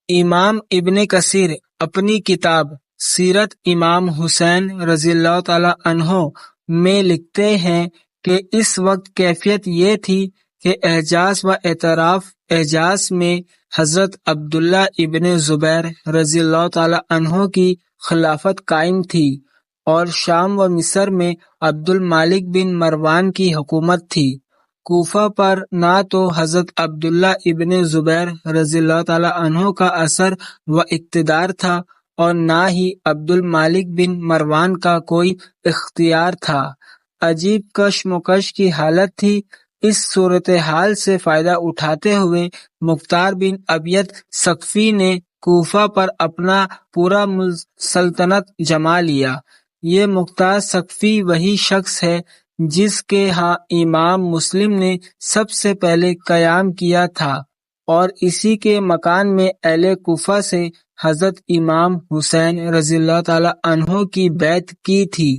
امام ابن کثیر اپنی کتاب سیرت امام حسین رضی اللہ تعالی عنہ میں لکھتے ہیں کہ اس وقت کیفیت یہ تھی کہ اعجاز و اعتراف اعجاز میں حضرت عبداللہ ابن زبیر رضی اللہ تعالی عنہ کی خلافت قائم تھی اور شام و مصر میں عبد المالک بن مروان کی حکومت تھی۔ کوفہ پر نہ تو حضرت عبداللہ ابن زبیر رضی اللہ تعالی عنہ کا اثر و اقتدار تھا اور نہ ہی عبد المالک بن مروان کا کوئی اختیار تھا۔ عجیب کشمکش کی حالت تھی۔ اس صورتحال سے فائدہ اٹھاتے ہوئے مختار بن ابیت ثقفی نے کوفہ پر اپنا پورا سلطنت جما لیا۔ یہ مختار ثقفی وہی شخص ہے جس کے ہاں امام مسلم نے سب سے پہلے قیام کیا تھا اور اسی کے مکان میں اہل کوفہ سے حضرت امام حسین رضی اللہ تعالی عنہ کی بیعت کی تھی۔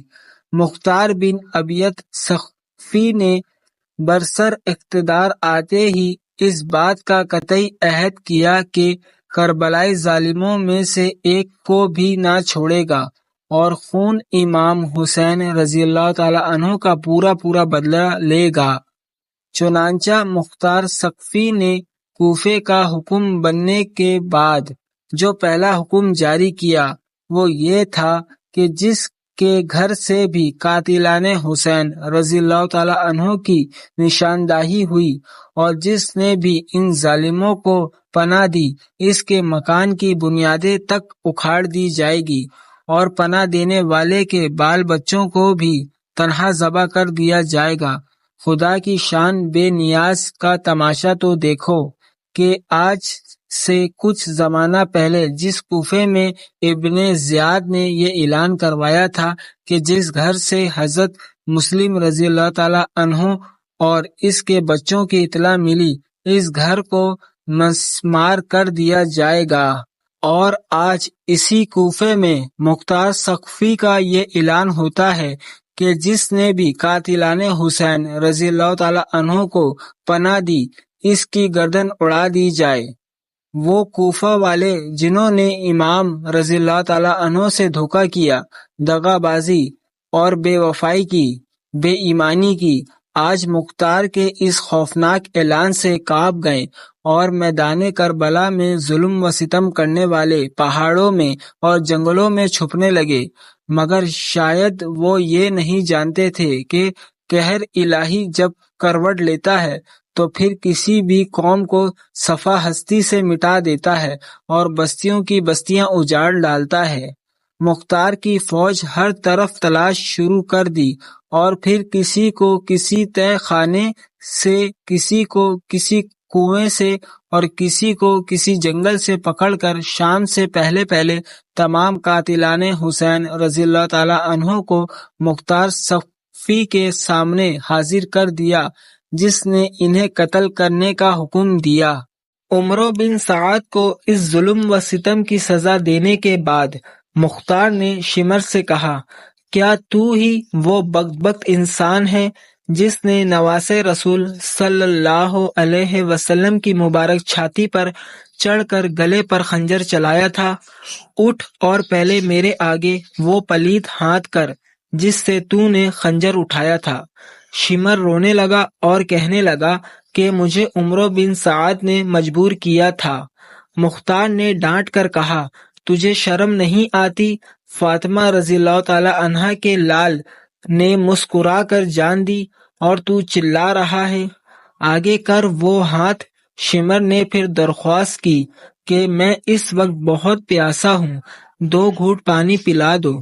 مختار بن ابیت ثقفی نے برسر اقتدار آتے ہی اس بات کا قطعی عہد کیا کہ کربلائی ظالموں میں سے ایک کو بھی نہ چھوڑے گا اور خون امام حسین رضی اللہ تعالی عنہ کا پورا بدلہ لے گا۔ چنانچہ مختار ثقفی نے کوفے کا حکم بننے کے بعد جو پہلا حکم جاری کیا وہ یہ تھا کہ جس کے گھر سے بھی قاتلان حسین رضی اللہ تعالی عنہ کی نشاندہی ہوئی اور جس نے بھی ان ظالموں کو پناہ دی، اس کے مکان کی بنیادیں تک اکھاڑ دی جائے گی اور پناہ دینے والے کے بال بچوں کو بھی تنہا ذبح کر دیا جائے گا۔ خدا کی شان بے نیاز کا تماشا تو دیکھو کہ آج سے کچھ زمانہ پہلے جس کوفے میں ابن زیاد نے یہ اعلان کروایا تھا کہ جس گھر سے حضرت مسلم رضی اللہ تعالی عنہ اور اس کے بچوں کی اطلاع ملی، اس گھر کو مسمار کر دیا جائے گا، اور آج اسی کوفے میں مختار ثقفی کا یہ اعلان ہوتا ہے کہ جس نے بھی قاتلان حسین رضی اللہ تعالی عنہ کو پناہ دی، اس کی گردن اڑا دی جائے۔ وہ کوفہ والے جنہوں نے امام رضی اللہ تعالی عنہ سے دھوکہ کیا، دغا بازی اور بے وفائی کی، بے ایمانی کی، آج مختار کے اس خوفناک اعلان سے کانپ گئے اور میدان کربلا میں ظلم و ستم کرنے والے پہاڑوں میں اور جنگلوں میں چھپنے لگے، مگر شاید وہ یہ نہیں جانتے تھے کہ قہر الہی جب کروٹ لیتا ہے تو پھر کسی بھی قوم کو صفحہ ہستی سے مٹا دیتا ہے اور بستیوں کی بستیاں اجاڑ ڈالتا ہے۔ مختار کی فوج ہر طرف تلاش شروع کر دی اور پھر کسی کو کسی تہہ خانے سے، کسی کو کسی کنویں سے اور کسی کو کسی جنگل سے پکڑ کر شام سے پہلے تمام قاتلان حسین رضی اللہ تعالی عنہ کو مختار ثقفی کے سامنے حاضر کر دیا، جس نے انہیں قتل کرنے کا حکم دیا۔ عمرو بن سعد کو اس ظلم و ستم کی سزا دینے کے بعد مختار نے شمر سے کہا، کیا تو ہی وہ بدبخت انسان ہے جس نے نواسے رسول صلی اللہ علیہ وسلم کی مبارک چھاتی پر چڑھ کر گلے پر خنجر چلایا تھا؟ اٹھ اور پہلے میرے آگے وہ پلید ہاتھ کر جس سے تو نے خنجر اٹھایا تھا۔ شمر رونے لگا اور کہنے لگا کہ مجھے عمرو بن سعد نے مجبور کیا تھا۔ مختار نے ڈانٹ کر کہا، تجھے شرم نہیں آتی؟ فاطمہ رضی اللہ تعالی عنہا کے لال نے مسکرا کر جان دی اور تو چلا رہا ہے؟ آگے کر وہ ہاتھ۔ شمر نے پھر درخواست کی کہ میں اس وقت بہت پیاسا ہوں، 2 گھونٹ پانی پلا دو۔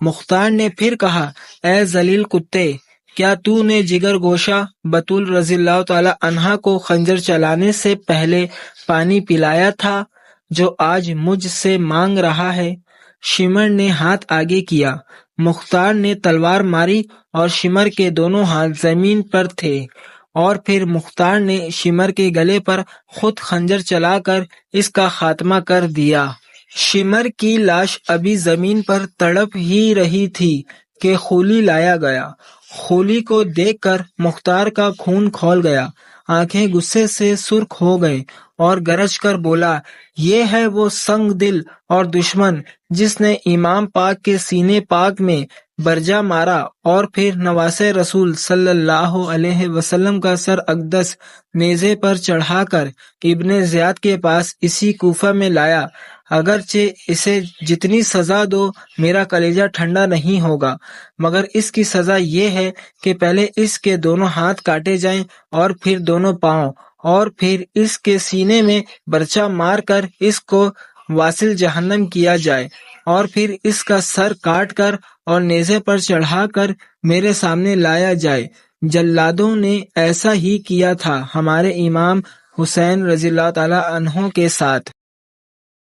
مختار نے پھر کہا، اے ذلیل کتے، کیا تو نے جگر گوشہ بطول رضی اللہ تعالی عنہا کو خنجر چلانے سے پہلے پانی پلایا تھا جو آج مجھ سے مانگ رہا ہے؟ شمر نے ہاتھ آگے کیا۔ مختار نے تلوار ماری اور شمر کے دونوں ہاتھ زمین پر تھے، اور پھر مختار نے شمر کے گلے پر خود خنجر چلا کر اس کا خاتمہ کر دیا۔ شمر کی لاش ابھی زمین پر تڑپ ہی رہی تھی کہ خولی لایا گیا۔ خولی کو دیکھ کر مختار کا خون کھول گیا، آنکھیں غصے سے سرخ ہو گئے اور گرج کر بولا، یہ ہے وہ سنگ دل اور دشمن جس نے امام پاک کے سینے پاک میں برجا مارا اور پھر نواسے رسول صلی اللہ علیہ وسلم کا سر اقدس نیزے پر چڑھا کر ابن زیاد کے پاس اسی کوفہ میں لایا۔ اگرچہ اسے جتنی سزا دو میرا کلیجہ ٹھنڈا نہیں ہوگا، مگر اس کی سزا یہ ہے کہ پہلے اس کے دونوں ہاتھ کاٹے جائیں اور پھر دونوں پاؤں، اور پھر اس کے سینے میں برچا مار کر اس کو واصل جہنم کیا جائے، اور پھر اس کا سر کاٹ کر اور نیزے پر چڑھا کر میرے سامنے لایا جائے۔ جلادوں نے ایسا ہی کیا تھا ہمارے امام حسین رضی اللہ تعالی عنہ کے ساتھ۔